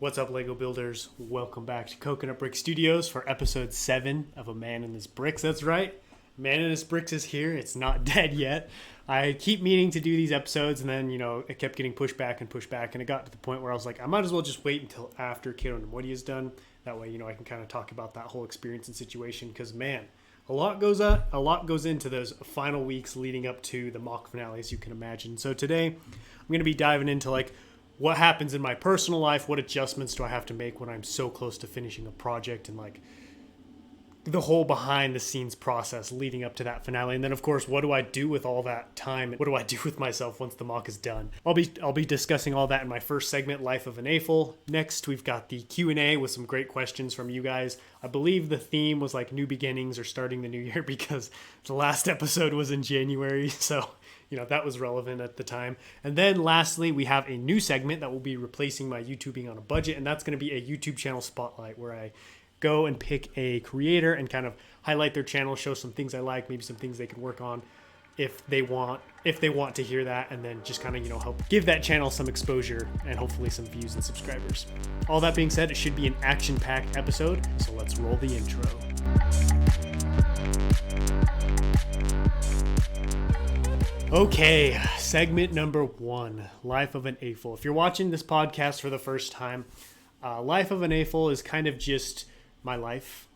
What's up, Lego builders? Welcome back to Coconut Brick Studios for episode 7 of A Man and His Bricks. That's right, Man and His Bricks is here. It's not dead yet. I keep meaning to do these episodes, and then, it kept getting pushed back, and it got to the point where I was like, I might as well just wait until after Cato Neimoidia is done. That way, I can kind of talk about that whole experience and situation, because, man, a lot goes into those final weeks leading up to the mock finale, as you can imagine. So today, I'm going to be diving into, what happens in my personal life, what adjustments do I have to make when I'm so close to finishing a project, and the whole behind the scenes process leading up to that finale. And then of course, what do I do with all that time? What do I do with myself once the mock is done? I'll be discussing all that in my first segment, Life of an AFL. Next, we've got the Q&A with some great questions from you guys. I believe the theme was new beginnings or starting the new year because the last episode was in January. So that was relevant at the time. And then lastly, we have a new segment that will be replacing my YouTubing on a budget. And that's going to be a YouTube channel spotlight where I go and pick a creator and kind of highlight their channel, show some things I like, maybe some things they can work on if they want to hear that, and then just kind of, help give that channel some exposure and hopefully some views and subscribers. All that being said, it should be an action-packed episode. So let's roll the intro. Okay, segment number 1, Life of an AFL. If you're watching this podcast for the first time, Life of an AFL is kind of just my life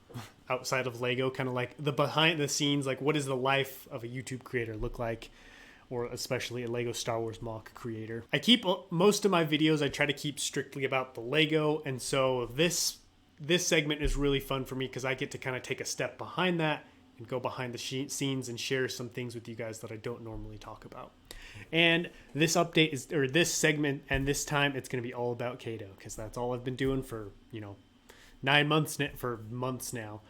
outside of Lego, kind of like the behind the scenes, what does the life of a YouTube creator look like, or especially a Lego Star Wars mock creator. I keep most of my videos, I try to keep strictly about the Lego, and so this segment is really fun for me because I get to kind of take a step behind that and go behind the scenes and share some things with you guys that I don't normally talk about. And this segment, and this time it's going to be all about Cato, because that's all I've been doing for 9 months for months now.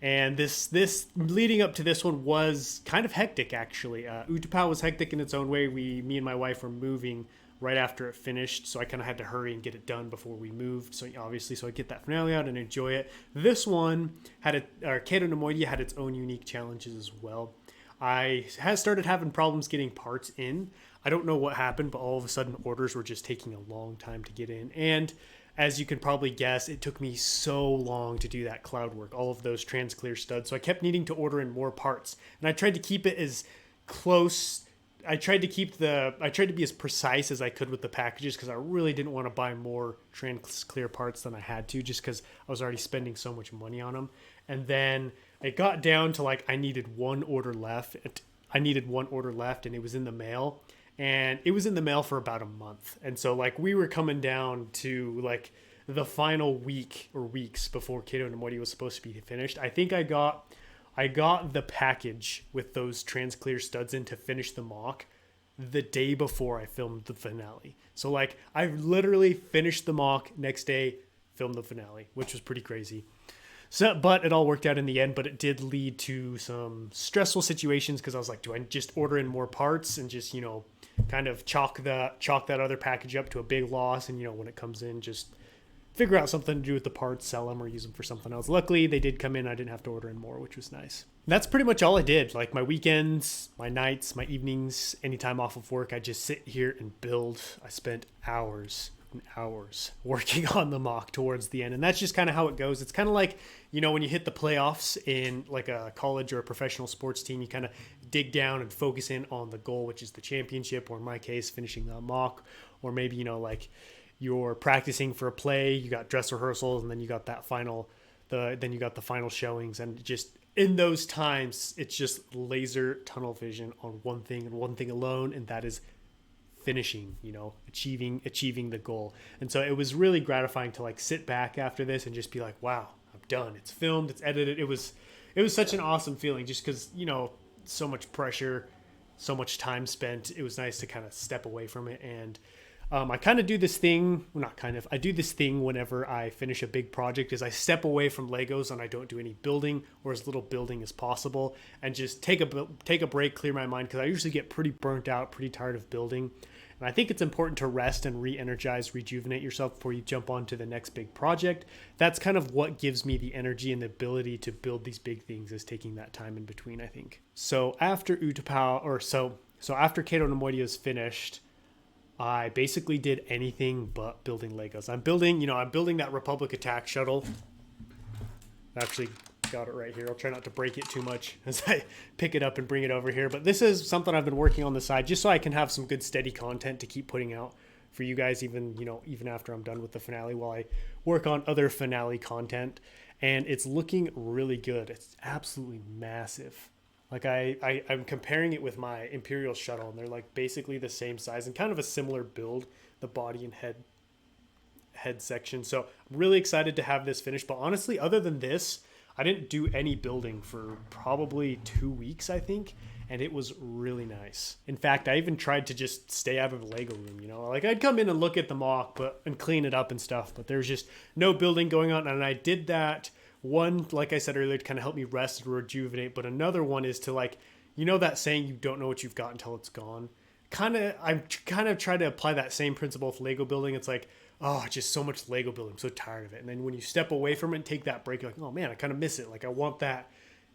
And this leading up to this one was kind of hectic, actually. Utapau was hectic in its own way. Me and my wife were moving right after it finished, so I kind of had to hurry and get it done before we moved. So I get that finale out and enjoy it. This one Cato Neimoidia had its own unique challenges as well. I had started having problems getting parts in. I don't know what happened, but all of a sudden orders were just taking a long time to get in. And as you can probably guess, it took me so long to do that cloud work, all of those trans-clear studs. So I kept needing to order in more parts. And I tried to keep it as close. I tried to be as precise as I could with the packages because I really didn't want to buy more trans-clear parts than I had to, just because I was already spending so much money on them. And then it got down to I needed one order left. And it was in the mail. And it was in the mail for about a month. And so we were coming down to the final week or weeks before Cato Neimoidia was supposed to be finished. I think I got the package with those trans clear studs in to finish the mock the day before I filmed the finale. So I literally finished the mock, next day filmed the finale, which was pretty crazy. So, but it all worked out in the end, but it did lead to some stressful situations because I was like, do I just order in more parts and just, kind of chalk that other package up to a big loss, and when it comes in, just figure out something to do with the parts, sell them, or use them for something else. Luckily, they did come in. I didn't have to order in more, which was nice. And that's pretty much all I did. My weekends, my nights, my evenings, anytime off of work, I just sit here and build. I spent hours and hours working on the mock towards the end, and that's just kind of how it goes. It's kind of when you hit the playoffs in a college or a professional sports team, you kind of dig down and focus in on the goal, which is the championship, or in my case, finishing the mock, or maybe you're practicing for a play, you got dress rehearsals, and then you got that then you got the final showings, and just in those times, it's just laser tunnel vision on one thing and one thing alone, and that is finishing, achieving the goal. And so it was really gratifying to sit back after this and just be like, wow, I'm done. It's filmed, it's edited. It was such an awesome feeling just because, so much pressure, so much time spent. It was nice to kind of step away from it. And I kind of do this thing, I do this thing whenever I finish a big project, is I step away from Legos and I don't do any building, or as little building as possible, and just take a break, clear my mind, because I usually get pretty burnt out, pretty tired of building. And I think it's important to rest and re-energize, rejuvenate yourself before you jump on to the next big project. That's kind of what gives me the energy and the ability to build these big things, is taking that time in between, I think. So after Utapau, after Cato Neimoidia is finished, I basically did anything but building Legos. I'm building that Republic attack shuttle. I actually got it right here. I'll try not to break it too much as I pick it up and bring it over here. But this is something I've been working on the side just so I can have some good steady content to keep putting out for you guys, even after I'm done with the finale, while I work on other finale content. And it's looking really good. It's absolutely massive. Like I'm comparing it with my Imperial shuttle, and they're like basically the same size and kind of a similar build, the body and head section. So I'm really excited to have this finished. But honestly, other than this, I didn't do any building for probably 2 weeks, I think, and it was really nice. In fact, I even tried to just stay out of the Lego room, like I'd come in and look at the mock and clean it up and stuff, but there's just no building going on. And I did that one, like I said earlier, to kind of help me rest and rejuvenate, but another one is to that saying, you don't know what you've got until it's gone. I'm kind of trying to apply that same principle with Lego building. It's like, oh, just so much Lego building. I'm so tired of it. And then when you step away from it and take that break, you're like, oh man, I kind of miss it. Like I want that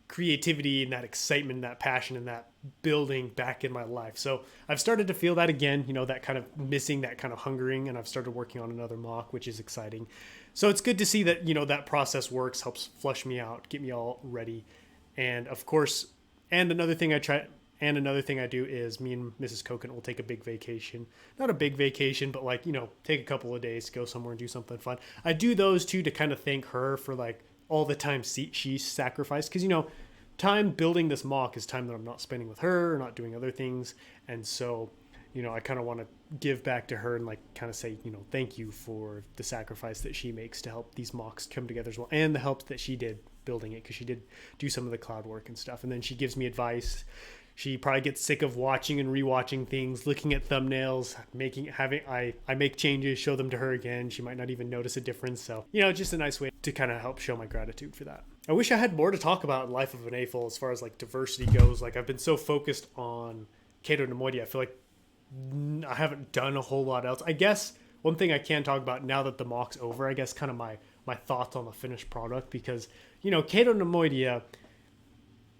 creativity and that excitement, and that passion and that building back in my life. So I've started to feel that again, that kind of missing, that kind of hungering, and I've started working on another mock, which is exciting. So it's good to see that, that process works, helps flush me out, get me all ready. And of course, another thing I do is me and Mrs. Coconut will take a big vacation. Not a big vacation, but take a couple of days, go somewhere and do something fun. I do those too to kind of thank her for all the time she sacrificed. Because, time building this mock is time that I'm not spending with her or not doing other things. And so, I kind of want to give back to her and kind of say, thank you for the sacrifice that she makes to help these mocks come together as well. And the help that she did building it, because she did do some of the cloud work and stuff. And then she gives me advice. She probably gets sick of watching and rewatching things, looking at thumbnails, I make changes, show them to her again. She might not even notice a difference. So, just a nice way to kind of help show my gratitude for that. I wish I had more to talk about in Life of an AFOL as far as diversity goes. I've been so focused on Cato Neimoidia. I feel like I haven't done a whole lot else. I guess one thing I can talk about now that the mock's over, I guess kind of my thoughts on the finished product, because, Cato Neimoidia,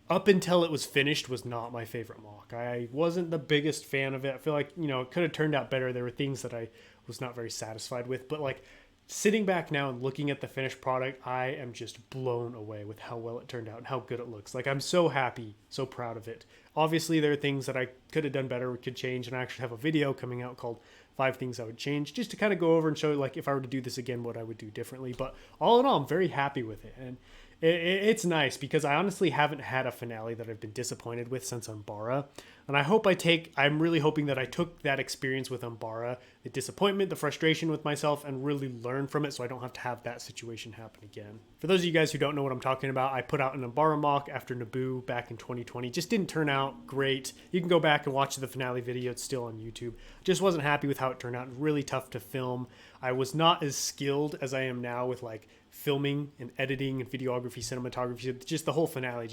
up until it was finished, was not my favorite mock. I wasn't the biggest fan of it. I feel like, it could have turned out better. There were things that I was not very satisfied with. But sitting back now and looking at the finished product, I am just blown away with how well it turned out and how good it looks. I'm so happy, so proud of it. Obviously, there are things that I could have done better, could change. And I actually have a video coming out called 5 Things I Would Change, just to kind of go over and show if I were to do this again, what I would do differently. But all in all, I'm very happy with it. And it's nice because I honestly haven't had a finale that I've been disappointed with since Umbara. And I'm really hoping that I took that experience with Umbara, the disappointment, the frustration with myself, and really learn from it so I don't have to have that situation happen again. For those of you guys who don't know what I'm talking about, I put out an Umbara mock after Naboo back in 2020. Just didn't turn out great. You can go back and watch the finale video. It's still on YouTube. Just wasn't happy with how it turned out. Really tough to film. I was not as skilled as I am now with filming and editing and videography, cinematography. Just the whole finale,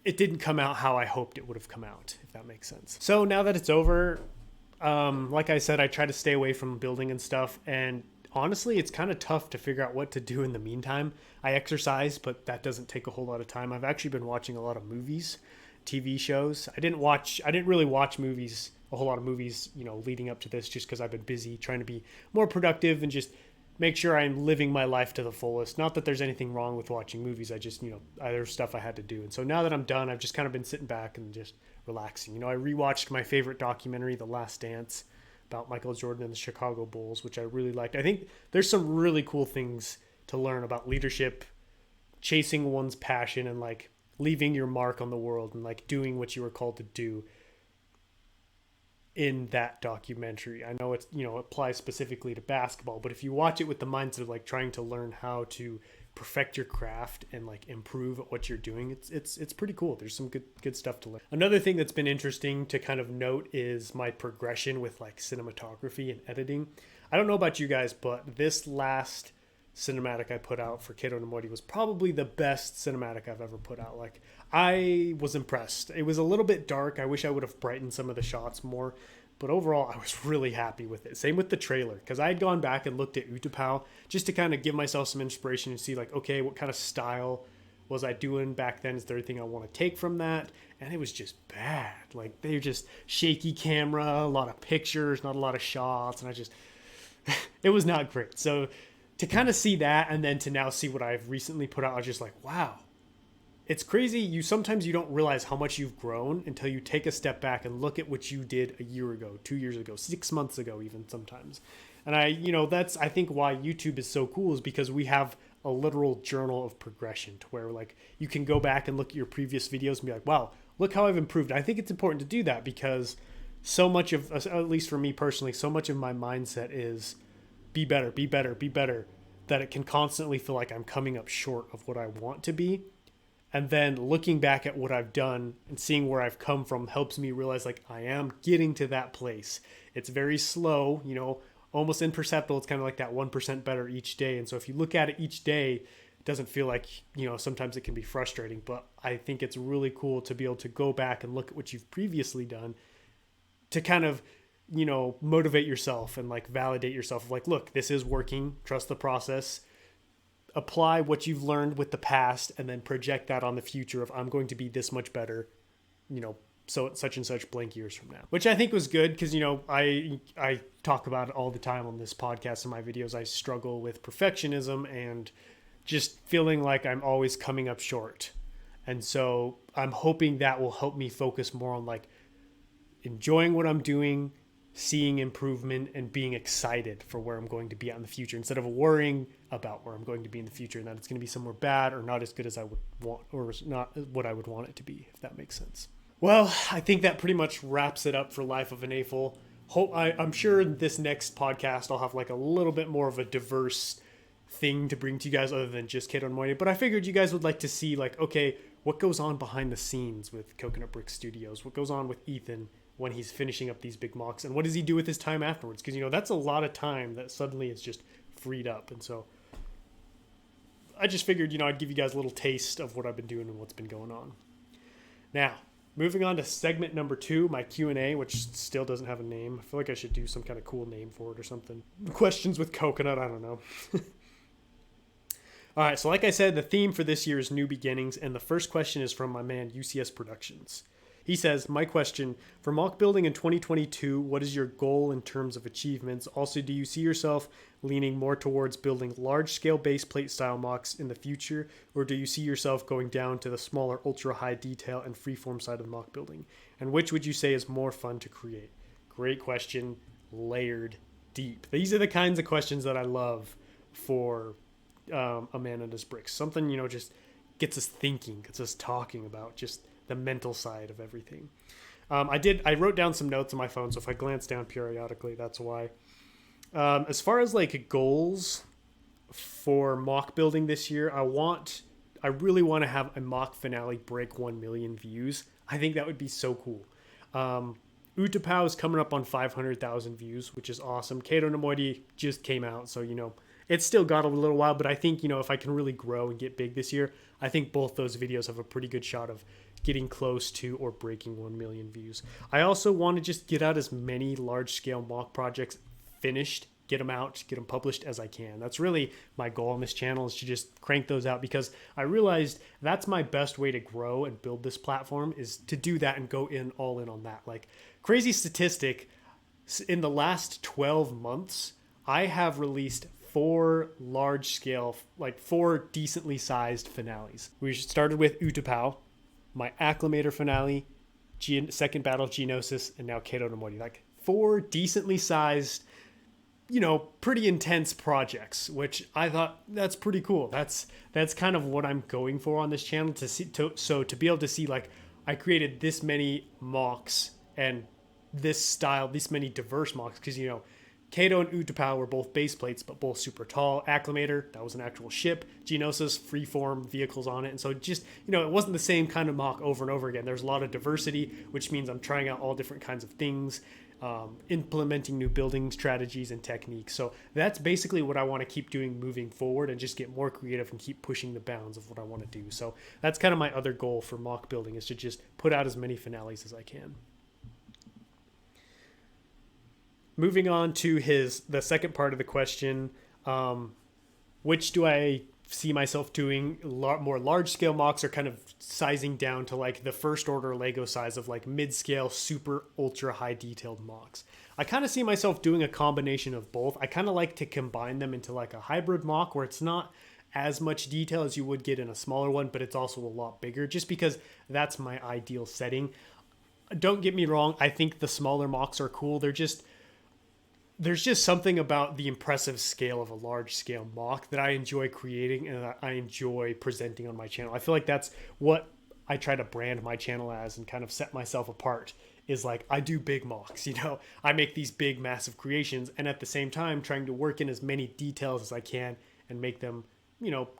it didn't come out how I hoped it would have come out, if that makes sense. So now that it's over, like I said, I try to stay away from building and stuff. And honestly, it's kind of tough to figure out what to do in the meantime. I exercise, but that doesn't take a whole lot of time. I've actually been watching a lot of movies, TV shows. I didn't really watch a whole lot of movies, leading up to this, just because I've been busy trying to be more productive and just make sure I'm living my life to the fullest. Not that there's anything wrong with watching movies. I just, there's stuff I had to do. And so now that I'm done, I've just kind of been sitting back and just relaxing. I rewatched my favorite documentary, The Last Dance, about Michael Jordan and the Chicago Bulls, which I really liked. I think there's some really cool things to learn about leadership, chasing one's passion, and leaving your mark on the world, and doing what you were called to do in that documentary. I know it's, applies specifically to basketball, but if you watch it with the mindset of trying to learn how to perfect your craft and improve at what you're doing, it's pretty cool. There's some good stuff to learn. Another thing that's been interesting to kind of note is my progression with cinematography and editing. I don't know about you guys, but this last cinematic I put out for Cato Neimoidia was probably the best cinematic I've ever put out. I was impressed. It was a little bit dark. I wish I would have brightened some of the shots more, but overall I was really happy with it. Same with the trailer, because I had gone back and looked at Utapau just to kind of give myself some inspiration and see okay, what kind of style was I doing back then? Is there anything I want to take from that? And it was just bad. Like, they're just shaky camera, a lot of pictures, not a lot of shots. And it was not great. So to kind of see that, and then to now see what I've recently put out, I was just like, wow, it's crazy. Sometimes you don't realize how much you've grown until you take a step back and look at what you did a year ago, 2 years ago, 6 months ago, even sometimes. And that's, I think, why YouTube is so cool, is because we have a literal journal of progression, to where like you can go back and look at your previous videos and be like, wow, look how I've improved. And I think it's important to do that, because so much of, at least for me personally, so much of my mindset is be better, be better, be better, that it can constantly feel like I'm coming up short of what I want to be. And then looking back at what I've done and seeing where I've come from helps me realize, like, I am getting to that place. It's very slow, almost imperceptible. It's kind of like that 1% better each day. And so if you look at it each day, it doesn't feel like, sometimes it can be frustrating, but I think it's really cool to be able to go back and look at what you've previously done to kind of, motivate yourself and like validate yourself. Like, look, this is working. Trust the process. Apply what you've learned with the past, and then project that on the future of, I'm going to be this much better, so such and such blank years from now, which I think was good, because I talk about it all the time on this podcast and my videos. I struggle with perfectionism and just feeling like I'm always coming up short, and so I'm hoping that will help me focus more on like enjoying what I'm doing, seeing improvement, and being excited for where I'm going to be at in the future, instead of worrying about where I'm going to be in the future and that it's going to be somewhere bad or not as good as I would want, or not what I would want it to be, if that makes sense. Well, I think that pretty much wraps it up for Life of an AFOL. I'm sure this next podcast I'll have like a little bit more of a diverse thing to bring to you guys other than just Cato Neimoidia, but I figured you guys would like to see, like, okay, what goes on behind the scenes with Coconut Brick Studios? What goes on with Ethan when he's finishing up these big mocks, and what does he do with his time afterwards? Because that's a lot of time that suddenly is just freed up. And so I just figured I'd give you guys a little taste of what I've been doing and what's been going on. Now, moving on to segment number 2, my Q&A, which still doesn't have a name. I feel like I should do some kind of cool name for it or something. Questions with Coconut, I don't know. All right, so like I said, the theme for this year is new beginnings, and the first question is from my man UCS Productions. He says, my question, for mock building in 2022, what is your goal in terms of achievements? Also, do you see yourself leaning more towards building large-scale base plate style mocks in the future, or do you see yourself going down to the smaller ultra-high detail and freeform side of mock building? And which would you say is more fun to create? Great question, layered, deep. These are the kinds of questions that I love for a man and his bricks. Something, just gets us thinking, gets us talking about just the mental side of everything. I wrote down some notes on my phone, so if I glance down periodically, that's why. As far as like goals for mock building this year, I really want to have a mock finale break 1 million views. I think that would be so cool. Utapau is coming up on 500,000 views, which is awesome. Cato Neimoidia just came out, so it's still got a little while, but I think if I can really grow and get big this year, I think both those videos have a pretty good shot of getting close to or breaking 1 million views. I also want to just get out as many large-scale mock projects finished, get them out, get them published as I can. That's really my goal on this channel, is to just crank those out, because I realized that's my best way to grow and build this platform, is to do that and go all in on that. Like, crazy statistic, in the last 12 months, I have released 4 large-scale, like 4 decently sized finales. We started with Utapau, my Acclimator finale, second Battle of Geonosis, and now Cato Neimoidia. Like 4 decently sized, pretty intense projects, which I thought that's pretty cool. That's kind of what I'm going for on this channel, to be able to see, like, I created this many mocks and this style, this many diverse mocks, because Cato and Utapau were both base plates, but both super tall. Acclimator, that was an actual ship. Geonosis, freeform vehicles on it. And so just, it wasn't the same kind of mock over and over again. There's a lot of diversity, which means I'm trying out all different kinds of things, implementing new building strategies and techniques. So that's basically what I want to keep doing moving forward, and just get more creative and keep pushing the bounds of what I want to do. So that's kind of my other goal for mock building, is to just put out as many finales as I can. Moving on to the second part of the question, which do I see myself doing more large scale mocks, or kind of sizing down to like the first order Lego size of like mid scale, super ultra high detailed mocks. I kind of see myself doing a combination of both. I kind of like to combine them into like a hybrid mock where it's not as much detail as you would get in a smaller one, but it's also a lot bigger, just because that's my ideal setting. Don't get me wrong, I think the smaller mocks are cool. There's just something about the impressive scale of a large scale mock that I enjoy creating and that I enjoy presenting on my channel. I feel like that's what I try to brand my channel as and kind of set myself apart, is like, I do big mocks, I make these big massive creations, and at the same time trying to work in as many details as I can and make them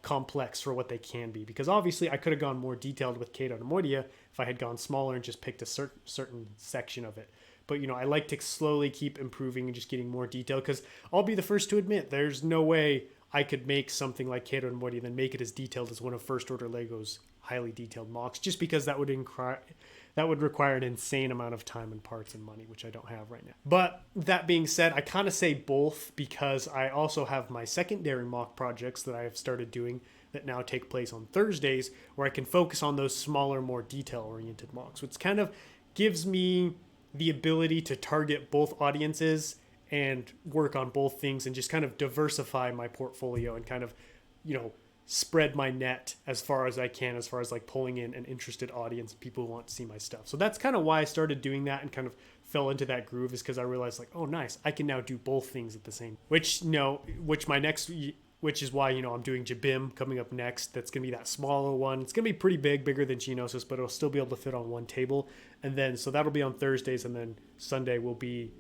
complex for what they can be. Because obviously I could have gone more detailed with Cato Neimoidia if I had gone smaller and just picked a certain section of it. But, I like to slowly keep improving and just getting more detail, because I'll be the first to admit there's no way I could make something like Cato Neimoidia and then make it as detailed as one of First Order Lego's highly detailed mocks, just because that would require an insane amount of time and parts and money, which I don't have right now. But that being said, I kind of say both because I also have my secondary mock projects that I have started doing that now take place on Thursdays, where I can focus on those smaller, more detail-oriented mocks, which kind of gives me the ability to target both audiences and work on both things and just kind of diversify my portfolio and kind of, spread my net as far as I can, as far as like pulling in an interested audience and people who want to see my stuff. So that's kind of why I started doing that and kind of fell into that groove, is because I realized like, oh, nice, I can now do both things at the same, which is why, I'm doing Jabim coming up next. That's going to be that smaller one. It's going to be pretty bigger than Geonosis, but it'll still be able to fit on one table. And then, so that'll be on Thursdays, and then Sunday will be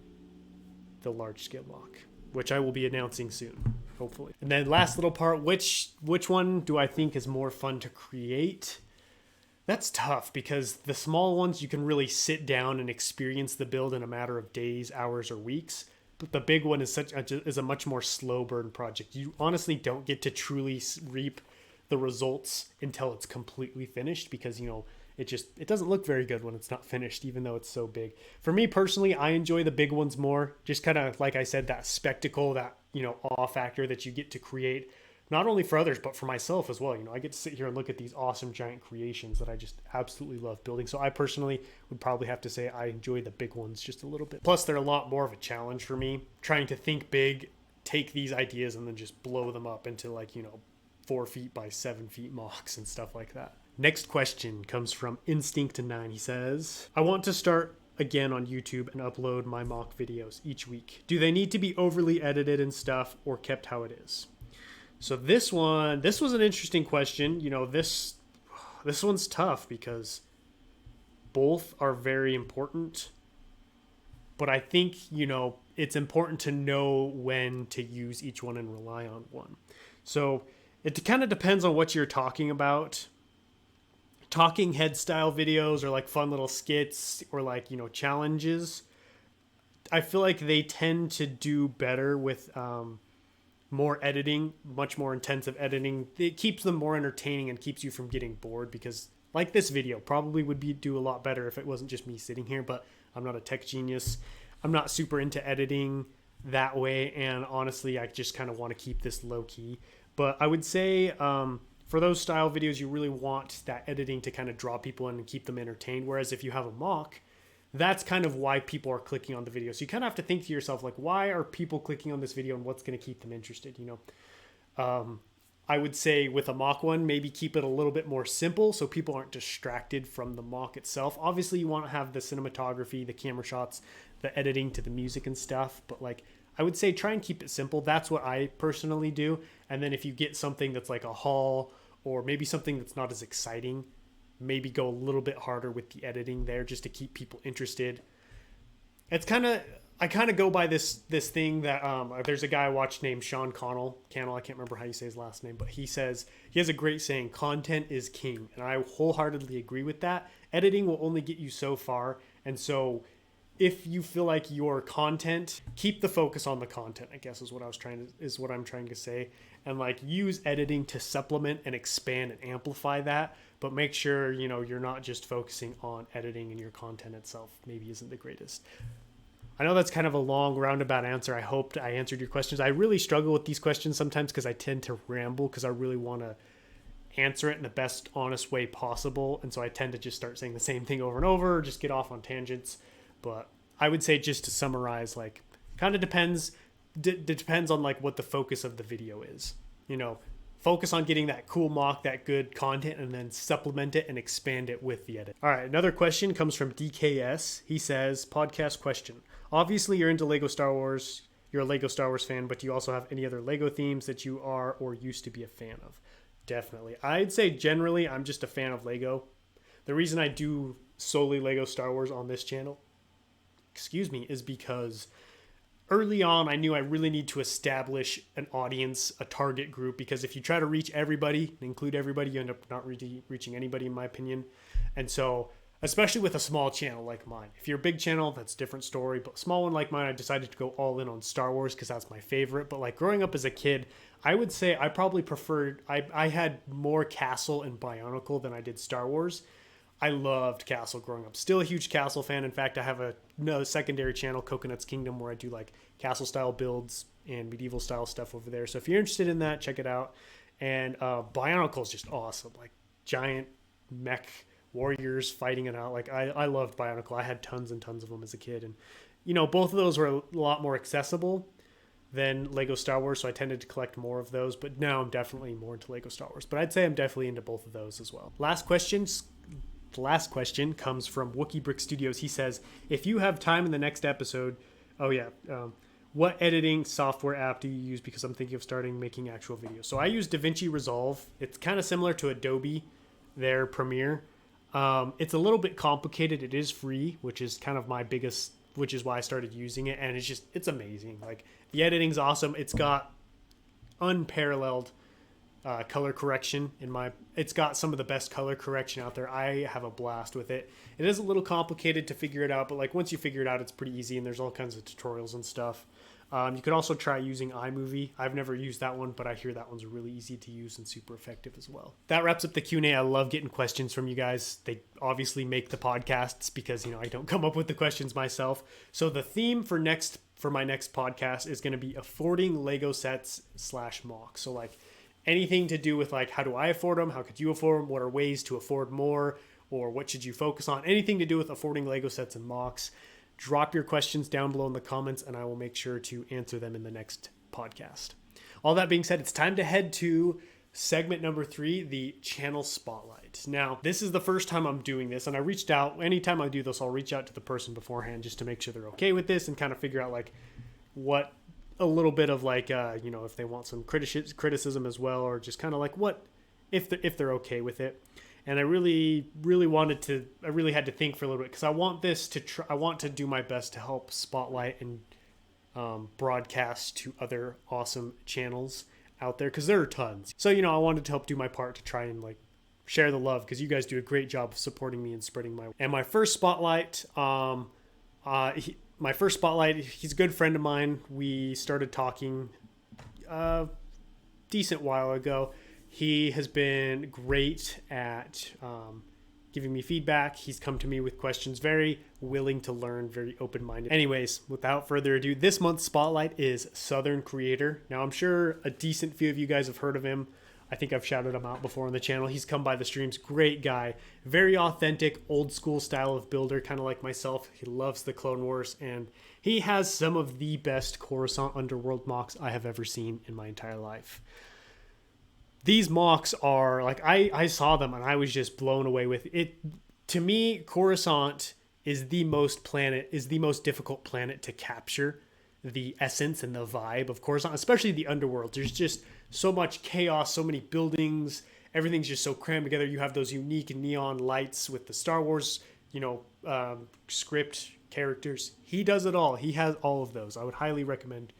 the large scale mock, which I will be announcing soon, hopefully. And then last little part, which one do I think is more fun to create? That's tough, because the small ones you can really sit down and experience the build in a matter of days, hours, or weeks. But the big one is a much more slow burn project. You honestly don't get to truly reap the results until it's completely finished, because it doesn't look very good when it's not finished, even though it's so big. For me personally, I enjoy the big ones more. Just kind of, like I said, that spectacle, that awe factor that you get to create, not only for others but for myself as well. I get to sit here and look at these awesome giant creations that I just absolutely love building. So I personally would probably have to say I enjoy the big ones just a little bit. Plus, they're a lot more of a challenge for me, trying to think big, take these ideas, and then just blow them up into 4 feet by 7 feet mocks and stuff like that. Next question comes from Instinct9. He says, I want to start again on YouTube and upload my mock videos each week. Do they need to be overly edited and stuff, or kept how it is? So this was an interesting question. This one's tough because both are very important, but I think, it's important to know when to use each one and rely on one. So it kind of depends on what you're talking about. Talking head style videos, or like fun little skits, or like, challenges, I feel like they tend to do better with more editing, much more intensive editing. It keeps them more entertaining and keeps you from getting bored, because like this video probably would do a lot better if it wasn't just me sitting here, but I'm not a tech genius. I'm not super into editing that way, and honestly, I just kind of want to keep this low key. But I would say for those style videos, you really want that editing to kind of draw people in and keep them entertained. Whereas if you have a mock, that's kind of why people are clicking on the video. So you kind of have to think to yourself, like, why are people clicking on this video and what's going to keep them interested? I would say with a mock one, maybe keep it a little bit more simple so people aren't distracted from the mock itself. Obviously, you want to have the cinematography, the camera shots, the editing to the music and stuff. But I would say try and keep it simple. That's what I personally do. And then if you get something that's like a haul, or maybe something that's not as exciting, maybe go a little bit harder with the editing there just to keep people interested. I kind of go by this thing that there's a guy I watched named Sean Cannell, I can't remember how you say his last name, but he says, he has a great saying, content is king. And I wholeheartedly agree with that. Editing will only get you so far. And so if you feel like your content, keep the focus on the content, I guess is what I'm trying to say. And use editing to supplement and expand and amplify that, but make sure, you're not just focusing on editing, and your content itself maybe isn't the greatest. I know that's kind of a long roundabout answer. I hoped I answered your questions. I really struggle with these questions sometimes because I tend to ramble because I really want to answer it in the best honest way possible. And so I tend to just start saying the same thing over and over, or just get off on tangents. But I would say, just to summarize, like, kind of depends. Depends on like what the focus of the video is. You know, focus on getting that cool mock, that good content, and then supplement it and expand it with the edit. All right, another question comes from DKS. He says, podcast question. Obviously, you're into Lego Star Wars. You're a Lego Star Wars fan, but do you also have any other Lego themes that you are or used to be a fan of? Definitely. I'd say generally I'm just a fan of Lego. The reason I do solely Lego Star Wars on this channel, is because early on I knew I really need to establish an audience, a target group, because if you try to reach everybody, include everybody, you end up not really reaching anybody, in my opinion. And so, especially with a small channel like mine. If you're a big channel, that's a different story. But a small one like mine, I decided to go all in on Star Wars because that's my favorite. But like growing up as a kid, I would say I probably preferred, I had more Castle and Bionicle than I did Star Wars. I loved Castle growing up. Still a huge Castle fan. In fact, I have a secondary channel, Coconut's Kingdom, where I do like Castle style builds and medieval style stuff over there. So if you're interested in that, check it out. And Bionicle is just awesome. Like giant mech warriors fighting it out. Like I loved Bionicle. I had tons and tons of them as a kid. And, you know, both of those were a lot more accessible than Lego Star Wars, so I tended to collect more of those. But now I'm definitely more into Lego Star Wars. But I'd say I'm definitely into both of those as well. The last question comes from Wookie Brick Studios. He says, if you have time in the next episode, what editing software app do you use? Because I'm thinking of starting making actual videos. So I use DaVinci Resolve. It's kind of similar to Adobe, their Premiere. It's a little bit complicated. It is free, which is kind of which is why I started using it. And it's amazing. Like the editing's awesome. It's got unparalleled color correction it's got some of the best color correction out there. I have a blast with it. It is a little complicated to figure it out, but like once you figure it out, it's pretty easy, and there's all kinds of tutorials and stuff. You could also try using iMovie. I've never used that one, but I hear that one's really easy to use and super effective as well. That wraps up the Q&A. I love getting questions from you guys. They obviously make the podcasts because, you know, I don't come up with the questions myself. So the theme for my next podcast is going to be affording Lego sets / mock. So like anything to do with like, how do I afford them? How could you afford them? What are ways to afford more? Or what should you focus on? Anything to do with affording Lego sets and mocks. Drop your questions down below in the comments and I will make sure to answer them in the next podcast. All that being said, it's time to head to segment number 3, the channel spotlight. Now, this is the first time I'm doing this, and I reached out. Anytime I do this, I'll reach out to the person beforehand just to make sure they're okay with this and kind of figure out like what a little bit of like, you know, if they want some criticism as well, or just kind of like what, if they're okay with it. And I really had to think for a little bit because I want to do my best to help spotlight and broadcast to other awesome channels out there, because there are tons. So, you know, I wanted to help do my part to try and like share the love, because you guys do a great job of supporting me and spreading my. And my first spotlight, he's a good friend of mine. We started talking a decent while ago. He has been great at giving me feedback. He's come to me with questions, very willing to learn, very open-minded. Anyways, without further ado, this month's spotlight is Southern Creator. Now, I'm sure a decent few of you guys have heard of him. I think I've shouted him out before on the channel. He's come by the streams. Great guy. Very authentic, old school style of builder, kind of like myself. He loves the Clone Wars, and he has some of the best Coruscant Underworld mocks I have ever seen in my entire life. These mocks are like, I saw them and I was just blown away with it. To me, Coruscant is the most difficult planet to capture the essence and the vibe of Coruscant, especially the underworld. There's just so much chaos, so many buildings, everything's just so crammed together. You have those unique neon lights with the Star Wars, you know, script characters. He does it all. He has all of those. I would highly recommend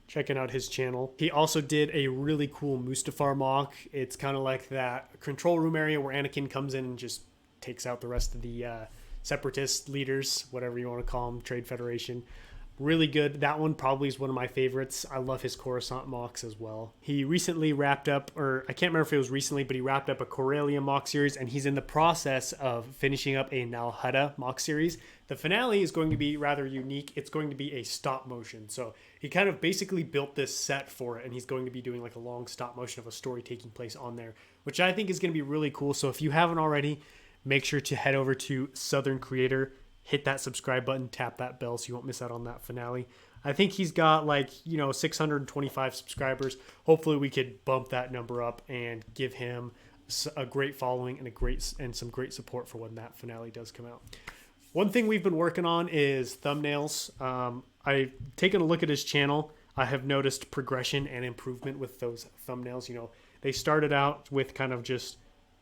checking out his channel. He also did a really cool Mustafar mock. It's kind of like that control room area where Anakin comes in and just takes out the rest of the separatist leaders, whatever you want to call them, Trade Federation. Really good. That one probably is one of my favorites. I love his Coruscant mocs as well. He recently wrapped up, or I can't remember if it was recently, but he wrapped up a Corellia mock series, and he's in the process of finishing up a Nalhutta mock series. The finale is going to be rather unique. It's going to be a stop motion. So he kind of basically built this set for it, and he's going to be doing like a long stop motion of a story taking place on there, which I think is going to be really cool. So if you haven't already, make sure to head over to Southern Creator, hit that subscribe button, tap that bell so you won't miss out on that finale. I think he's got 625 subscribers. Hopefully we could bump that number up and give him a great following and some great support for when that finale does come out. One thing we've been working on is thumbnails. I've taken a look at his channel. I have noticed progression and improvement with those thumbnails. They started out with kind of just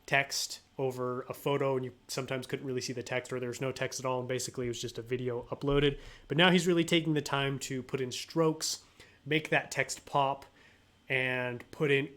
text over a photo, and you sometimes couldn't really see the text, or there's no text at all, and basically it was just a video uploaded. But now he's really taking the time to put in strokes, make that text pop, and put in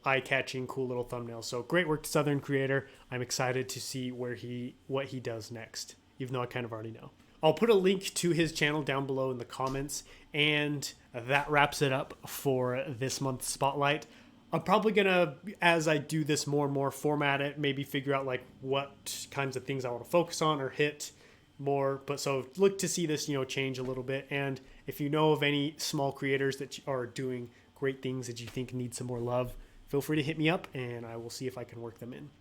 eye-catching cool little thumbnails. So great work to Southern Creator. I'm excited to see what he does next, even though I kind of already know. I'll put a link to his channel down below in the comments, and that wraps it up for this month's Spotlight. I'm probably gonna, as I do this more and more, format it, maybe figure out what kinds of things I want to focus on or hit more. But so look to see this, change a little bit. And if you know of any small creators that are doing great things that you think need some more love, feel free to hit me up and I will see if I can work them in.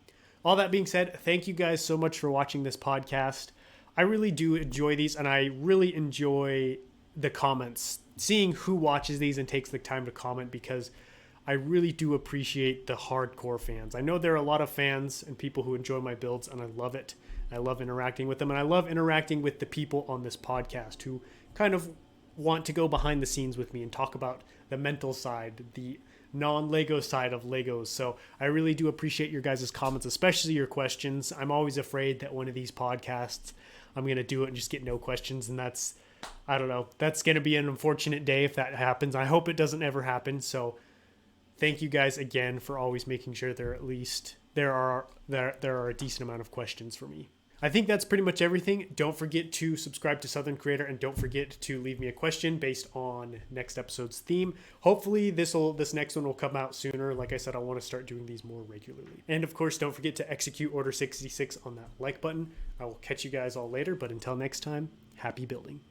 All that being said, thank you guys so much for watching this podcast. I really do enjoy these, and I really enjoy the comments, seeing who watches these and takes the time to comment, because I really do appreciate the hardcore fans. I know there are a lot of fans and people who enjoy my builds, and I love it. I love interacting with them, and I love interacting with the people on this podcast who kind of want to go behind the scenes with me and talk about the mental side, the non-Lego side of Legos. So I really do appreciate your guys' comments, especially your questions. I'm always afraid that one of these podcasts, I'm going to do it and just get no questions, and that's going to be an unfortunate day if that happens. I hope it doesn't ever happen. So thank you guys again for always making sure there are a decent amount of questions for me. I think that's pretty much everything. Don't forget to subscribe to Southern Creator, and don't forget to leave me a question based on next episode's theme. Hopefully this next one will come out sooner. Like I said, I want to start doing these more regularly. And of course, don't forget to execute Order 66 on that like button. I will catch you guys all later, but until next time, happy building.